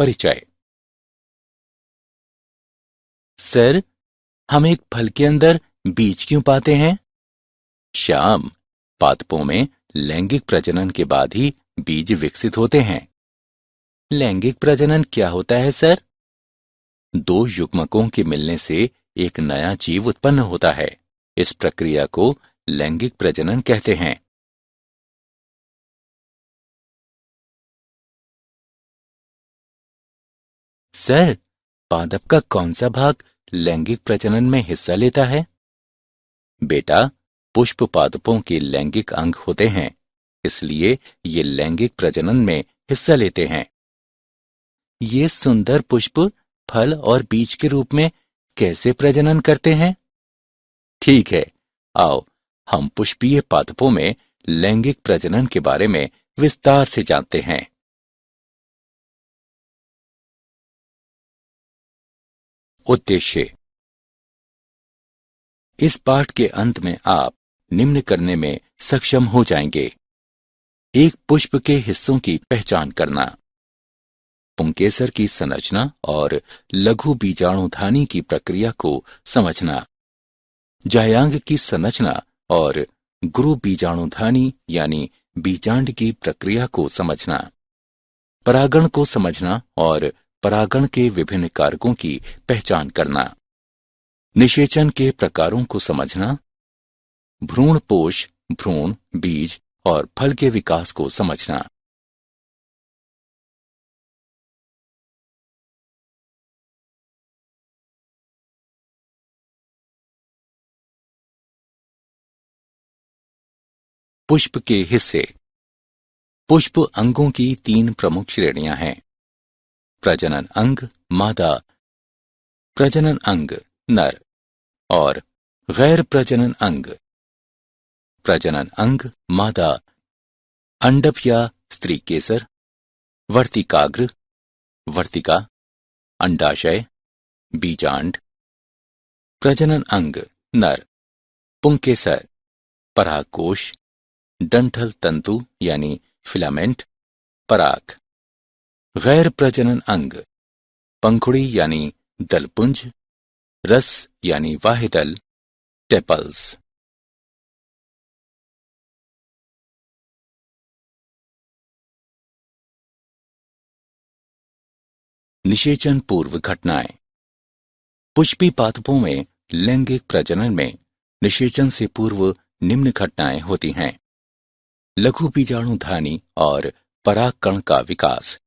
परिचय। सर, हम एक फल के अंदर बीज क्यों पाते हैं? श्याम, पादपों में लैंगिक प्रजनन के बाद ही बीज विकसित होते हैं। लैंगिक प्रजनन क्या होता है सर? दो युग्मकों के मिलने से एक नया जीव उत्पन्न होता है। इस प्रक्रिया को लैंगिक प्रजनन कहते हैं। सर, पादप का कौन सा भाग लैंगिक प्रजनन में हिस्सा लेता है? बेटा, पुष्प पादपों के लैंगिक अंग होते हैं, इसलिए ये लैंगिक प्रजनन में हिस्सा लेते हैं। ये सुंदर पुष्प फल और बीज के रूप में कैसे प्रजनन करते हैं? ठीक है, आओ हम पुष्पीय पादपों में लैंगिक प्रजनन के बारे में विस्तार से जानते हैं। उद्देश्य। इस पाठ के अंत में आप निम्न करने में सक्षम हो जाएंगे। एक पुष्प के हिस्सों की पहचान करना, पुंकेसर की संरचना और लघु बीजाणुधानी की प्रक्रिया को समझना, जायांग की संरचना और गुरु बीजाणुधानी यानी बीजांड की प्रक्रिया को समझना, परागण को समझना और परागण के विभिन्न कारकों की पहचान करना, निषेचन के प्रकारों को समझना, भ्रूणपोष, भ्रूण, बीज और फल के विकास को समझना। पुष्प के हिस्से। पुष्प अंगों की तीन प्रमुख श्रेणियां हैं। प्रजनन अंग मादा, प्रजनन अंग नर और गैर प्रजनन अंग। प्रजनन अंग मादा, अंडप या स्त्री केसर, वर्तिकाग्र, वर्तिका, अंडाशय, बीजांड। प्रजनन अंग नर, पुंकेसर, परागकोश, डंठल तंतु यानी फिलामेंट, पराग। गैर प्रजनन अंग पंखुड़ी यानी दलपुंज, रस यानी वाहिदल, टेपल्स। निषेचन पूर्व घटनाएं। पुष्पी पादपों में लैंगिक प्रजनन में निषेचन से पूर्व निम्न घटनाएं होती हैं। लघु बीजाणुधानी और परागकण का विकास,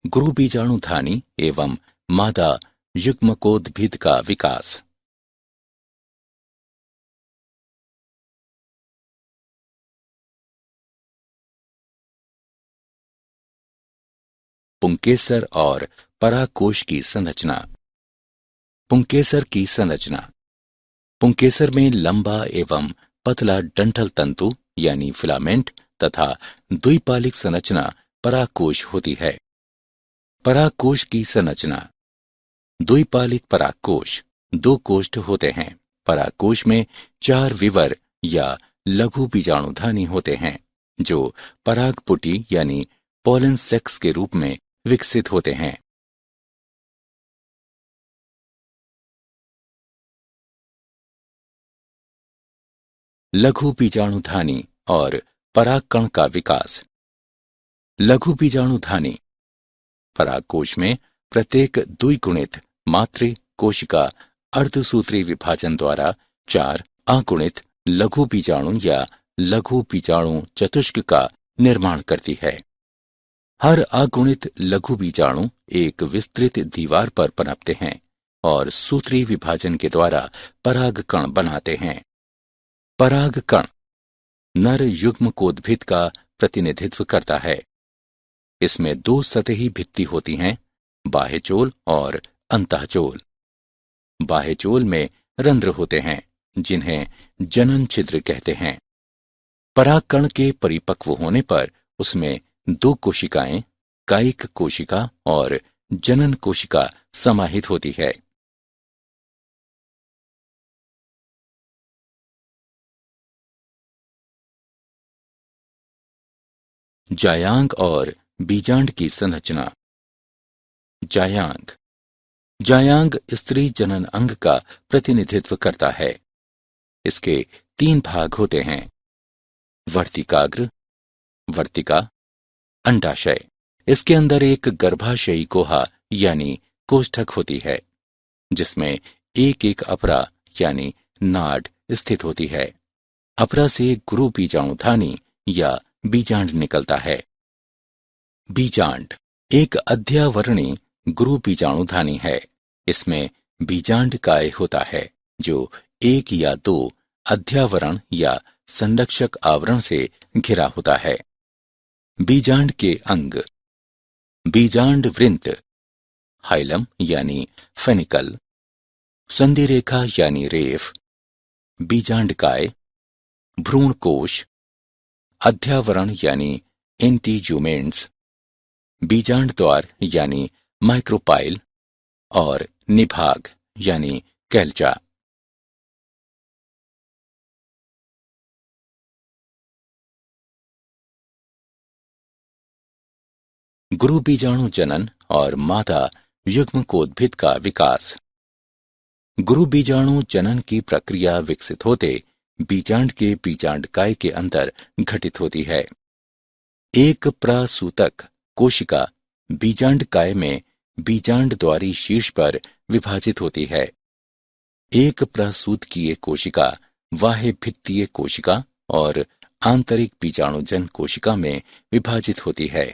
गुरु बीजाणुधानी एवं मादा युग्मकोद्भिद का विकास। पुंकेसर और परागकोश की संरचना। पुंकेसर की संरचना। पुंकेसर में लंबा एवं पतला डंठल तंतु यानी फिलामेंट तथा द्विपालिक संरचना परागकोश होती है। परागकोश की संरचना। द्विपालिक परागकोश दो कोष्ठ होते हैं। परागकोश में 4 विवर या लघु बीजाणुधानी होते हैं जो परागपुटी यानी पोलन सेक्स के रूप में विकसित होते हैं। लघु बीजाणुधानी और परागकण का विकास। लघु बीजाणुधानी परागकोश में प्रत्येक द्विगुणित मातृ कोशिका अर्धसूत्री विभाजन द्वारा 4 अगुणित लघु बीजाणु या लघु बीजाणु चतुष्क का निर्माण करती है। हर अगुणित लघु बीजाणु एक विस्तृत दीवार पर पनपते हैं और सूत्री विभाजन के द्वारा परागकण बनाते हैं। परागकण नर युग्मकोद्भिद का प्रतिनिधित्व करता है। इसमें 2 सतही भित्ति होती हैं, बाह्यचोल और अंतःचोल। बाह्यचोल में रंध्र होते हैं जिन्हें जनन छिद्र कहते हैं। परागकण के परिपक्व होने पर उसमें 2 कोशिकाएं, कायिक कोशिका और जनन कोशिका समाहित होती है। जायांग और बीजांड की संरचना। जायांग। जायांग स्त्री जनन अंग का प्रतिनिधित्व करता है। इसके 3 भाग होते हैं: वर्तिकाग्र, वर्तिका, अंडाशय। इसके अंदर एक गर्भाशयी गुहा यानी कोष्ठक होती है, जिसमें एक एक अपरा यानी नाड स्थित होती है। अपरा से गुरु बीजाणुधानी या बीजांड निकलता है। बीजांड एक अध्यावरणी गुरु बीजाणुधानी है। इसमें बीजांड काय होता है, जो 1 या 2 अध्यावरण या संरक्षक आवरण से घिरा होता है। बीजांड के अंग: बीजांड वृंत, हाइलम यानी फेनिकल, संधि रेखा यानी रेफ, बीजांडकाय, भ्रूण कोश, अध्यावरण यानी एंटीज्यूमेंट्स, बीजांड द्वार यानी माइक्रोपाइल और निभाग यानी कैल्चा। गुरु बीजाणु जनन और मादा युग्मकोद्भिद का विकास। गुरु बीजाणु जनन की प्रक्रिया विकसित होते बीजांड के बीजांडकाय के अंदर घटित होती है। एक प्रसूतक कोशिका बीजांडकाय में बीजांड द्वारी शीर्ष पर विभाजित होती है। एक प्रसूतकीय कोशिका बाह्य भित्तीय कोशिका और आंतरिक बीजाणुजन कोशिका में विभाजित होती है।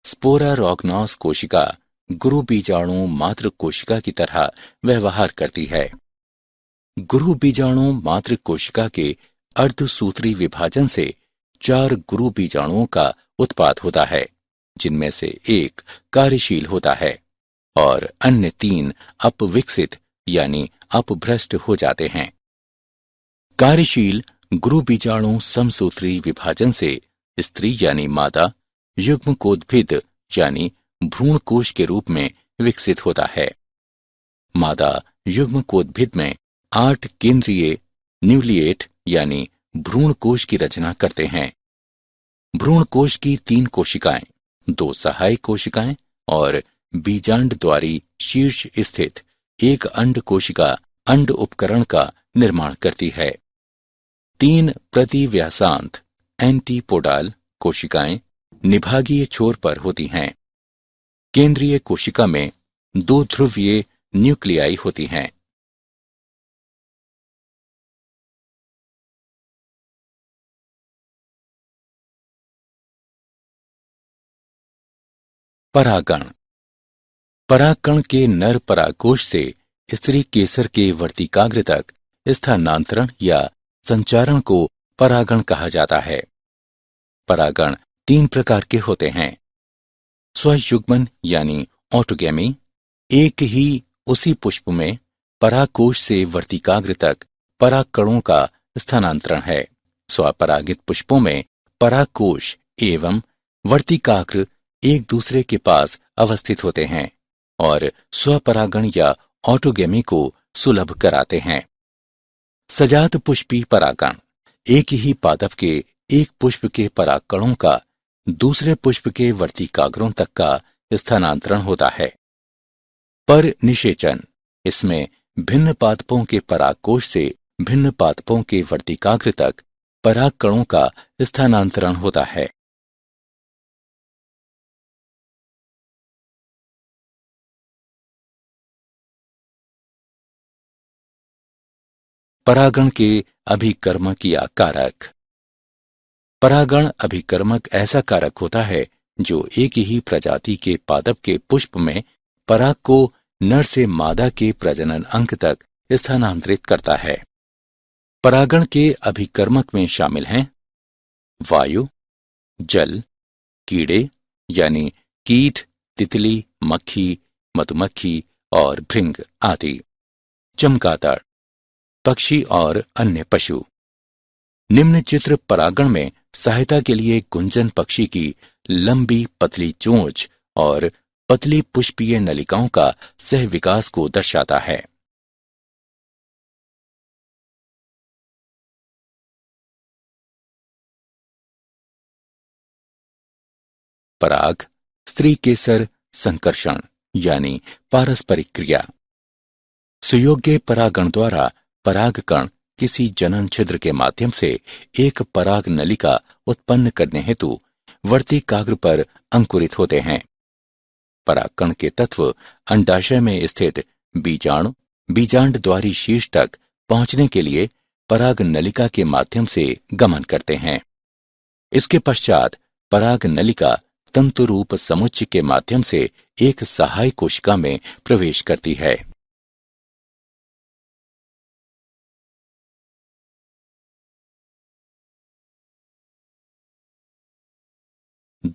स्पोरारॉग्नोस कोशिका गुरु बीजाणु मातृ कोशिका की तरह व्यवहार करती है। गुरु बीजाणु मातृ कोशिका के अर्धसूत्री विभाजन से 4 गुरु बीजाणुओं का उत्पाद होता है, जिनमें से एक कार्यशील होता है और अन्य 3 अपविकसित यानी अपभ्रष्ट हो जाते हैं। कार्यशील गुरु बीजाणु समसूत्री विभाजन से स्त्री यानी मादा युग्मकोद्भिद यानी भ्रूणकोश के रूप में विकसित होता है। मादा युग्मकोद्भिद में 8 केंद्रीय न्यूक्लिएट यानी भ्रूणकोश की रचना करते हैं। भ्रूणकोश की 3 कोशिकाएं, 2 सहायक कोशिकाएं और बीजांड द्वारी शीर्ष स्थित एक अंड कोशिका अंड उपकरण का निर्माण करती है। 3 प्रतिव्यासांत एंटीपोडाल कोशिकाएं निभागीय छोर पर होती हैं। केंद्रीय कोशिका में 2 ध्रुवीय न्यूक्लियाई होती हैं। परागण। परागकण के नर परागकोश से स्त्री केसर के वर्तिकाग्र तक स्थानांतरण या संचारण को परागण कहा जाता है। परागण 3 प्रकार के होते हैं: स्वयुग्मन यानी ऑटोगैमी, एक ही उसी पुष्प में परागकोश से वर्तिकाग्र तक परागकणों का स्थानांतरण है। स्वपरागित पुष्पों में परागकोश एवं वर्तिकाग्र एक दूसरे के पास अवस्थित होते हैं और स्वपरागण या ऑटोगैमी को सुलभ कराते हैं। सजात पुष्पी परागण एक ही पादप के एक पुष्प के परागकणों का दूसरे पुष्प के वर्तिकाग्रों तक का स्थानांतरण होता है। पर निषेचन इसमें भिन्न पादपों के परागकोश से भिन्न पादपों के वर्तिकाग्र तक परागकणों का स्थानांतरण होता है। परागण के अभिकर्मक या कारक। परागण अभिकर्मक ऐसा कारक होता है जो एक ही प्रजाति के पादप के पुष्प में पराग को नर से मादा के प्रजनन अंग तक स्थानांतरित करता है। परागण के अभिकर्मक में शामिल हैं वायु, जल, कीड़े यानी कीट, तितली, मक्खी, मधुमक्खी और भृंग आदि, चमगादड़, पक्षी और अन्य पशु। निम्न चित्र परागण में सहायता के लिए गुंजन पक्षी की लंबी पतली चोंच और पतली पुष्पीय नलिकाओं का सहविकास को दर्शाता है। पराग, स्त्री केसर, संकर्षण यानी पारस्परिक क्रिया। सुयोग्य परागण द्वारा परागकण किसी जनन छिद्र के माध्यम से एक पराग नलिका उत्पन्न करने हेतु वर्तिकाग्र पर अंकुरित होते हैं। परागकण के तत्व अंडाशय में स्थित बीजाणु बीजांड द्वारी शीर्ष तक पहुंचने के लिए पराग नलिका के माध्यम से गमन करते हैं। इसके पश्चात पराग नलिका तंतुरूप समुच्चय के माध्यम से एक सहायक कोशिका में प्रवेश करती है।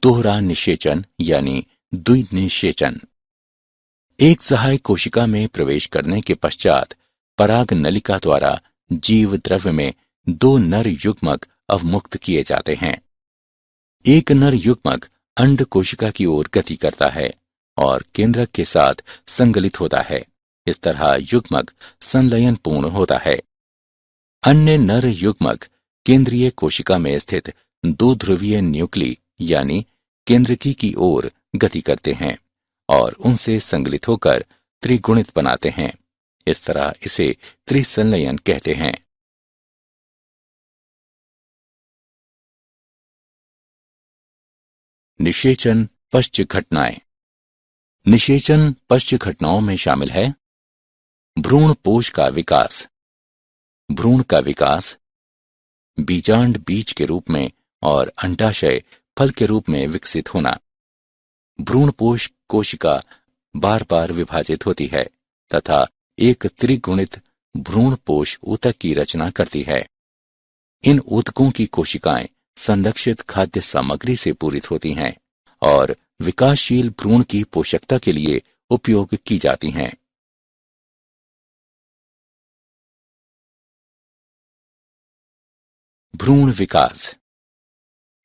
दोहरा निषेचन यानी द्विनिषेचन। एक सहायक कोशिका में प्रवेश करने के पश्चात पराग नलिका द्वारा जीव द्रव्य में दो नर युग्मक अवमुक्त किए जाते हैं। एक नर युग्मक अंड कोशिका की ओर गति करता है और केंद्रक के साथ संगलित होता है। इस तरह युग्मक संलयन पूर्ण होता है। अन्य नर युग्मक केंद्रीय कोशिका में स्थित दो ध्रुवीय न्यूक्ली यानी केंद्रकी की ओर गति करते हैं और उनसे संगलित होकर त्रिगुणित बनाते हैं। इस तरह इसे त्रिसंलयन कहते हैं। निषेचन पश्च घटनाएं। निषेचन पश्च घटनाओं में शामिल है भ्रूण पोष का विकास, भ्रूण का विकास, बीजांड बीज के रूप में और अंडाशय फल के रूप में विकसित होना। भ्रूणपोष कोशिका बार बार विभाजित होती है तथा एक त्रिगुणित भ्रूणपोष ऊतक की रचना करती है। इन ऊतकों की कोशिकाएं संरक्षित खाद्य सामग्री से पूरित होती हैं और विकासशील भ्रूण की पोषकता के लिए उपयोग की जाती हैं। भ्रूण विकास।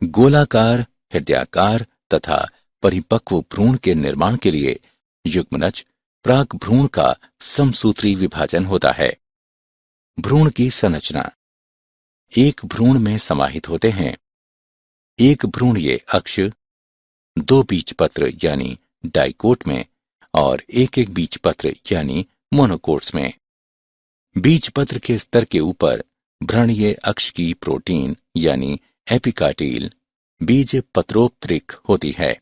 गोलाकार, हृदयाकार तथा परिपक्व भ्रूण के निर्माण के लिए युग्मनज प्राक भ्रूण का समसूत्री विभाजन होता है। भ्रूण की संरचना। एक भ्रूण में समाहित होते हैं एक भ्रूणीय अक्ष, दो बीजपत्र यानी डाइकोट में और एक एक बीजपत्र यानी मोनोकोट्स में। बीजपत्र के स्तर के ऊपर भ्रूणीय अक्ष की प्रोटीन यानी एपिकाटील बीज पत्रोपत्रिक होती है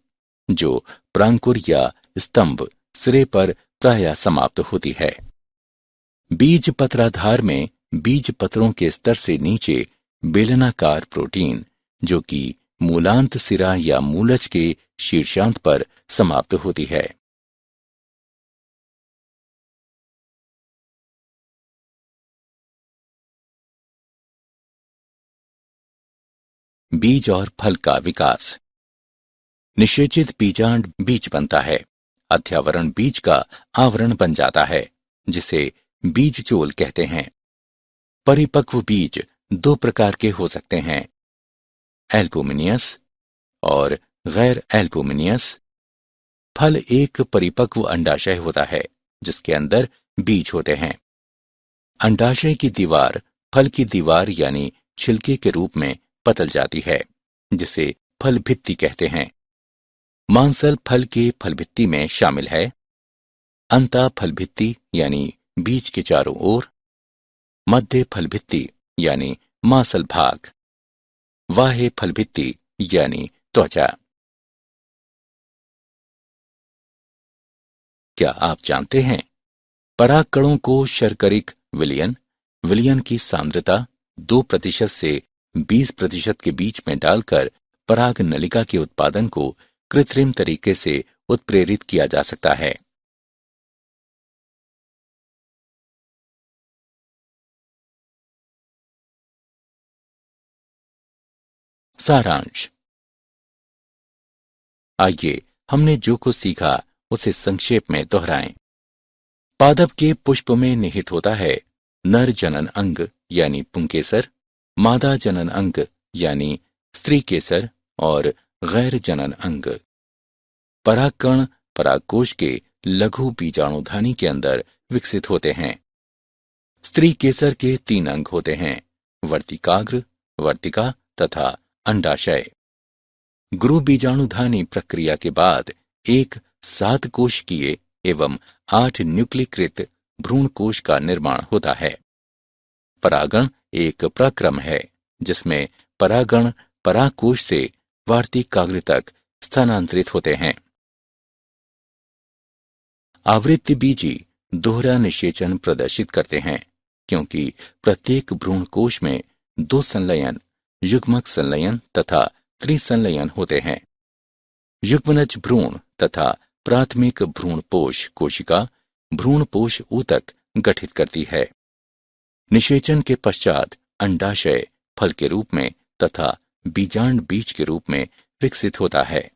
जो प्रांकुर या स्तंभ सिरे पर प्रायः समाप्त होती है। बीज पत्राधार में बीज पत्रों के स्तर से नीचे बेलनाकार प्रोटीन जो कि मूलांत सिरा या मूलज के शीर्षांत पर समाप्त होती है। बीज और फल का विकास। निषेचित बीजांड बीज बनता है। अध्यावरण बीज का आवरण बन जाता है जिसे बीजचोल कहते हैं। परिपक्व बीज दो प्रकार के हो सकते हैं, एल्बुमिनियस और गैर एल्बुमिनियस। फल एक परिपक्व अंडाशय होता है जिसके अंदर बीज होते हैं। अंडाशय की दीवार फल की दीवार यानी छिलके के रूप में पतल जाती है जिसे फल भित्ति कहते हैं। मांसल फल के फल भित्ति में शामिल है अंता फल भित्ति यानी बीज के चारों ओर, मध्य फल भित्ति यानी मांसल भाग, बाह्य फल भित्ति यानी त्वचा। क्या आप जानते हैं परागकणों को शर्करिक विलयन विलयन की सांद्रता 2% से 20% के बीच में डालकर पराग नलिका के उत्पादन को कृत्रिम तरीके से उत्प्रेरित किया जा सकता है। सारांश। आइए हमने जो कुछ सीखा उसे संक्षेप में दोहराएं। पादप के पुष्प में निहित होता है नर जनन अंग यानी पुंकेसर, मादा जनन अंग यानी स्त्री केसर और गैर जनन अंग। परागकण परागकोश के लघु बीजाणुधानी के अंदर विकसित होते हैं। स्त्री केसर के 3 अंग होते हैं, वर्तिकाग्र, वर्तिका तथा अंडाशय। गुरु बीजाणुधानी प्रक्रिया के बाद एक 7 कोशिकीय एवं 8 न्यूक्लीकृत भ्रूण कोश का निर्माण होता है। परागण एक प्रक्रम है जिसमें परागण परागकोश से वार्तिकाग्र तक स्थानांतरित होते हैं। आवृत्ति बीजी दोहरा निषेचन प्रदर्शित करते हैं क्योंकि प्रत्येक भ्रूण कोश में 2 संलयन, युग्मक संलयन तथा त्रिसंलयन होते हैं। युग्मनज भ्रूण तथा प्राथमिक भ्रूणपोष कोशिका भ्रूणपोष ऊतक गठित करती है। निषेचन के पश्चात अंडाशय फल के रूप में तथा बीजांड बीज के रूप में विकसित होता है।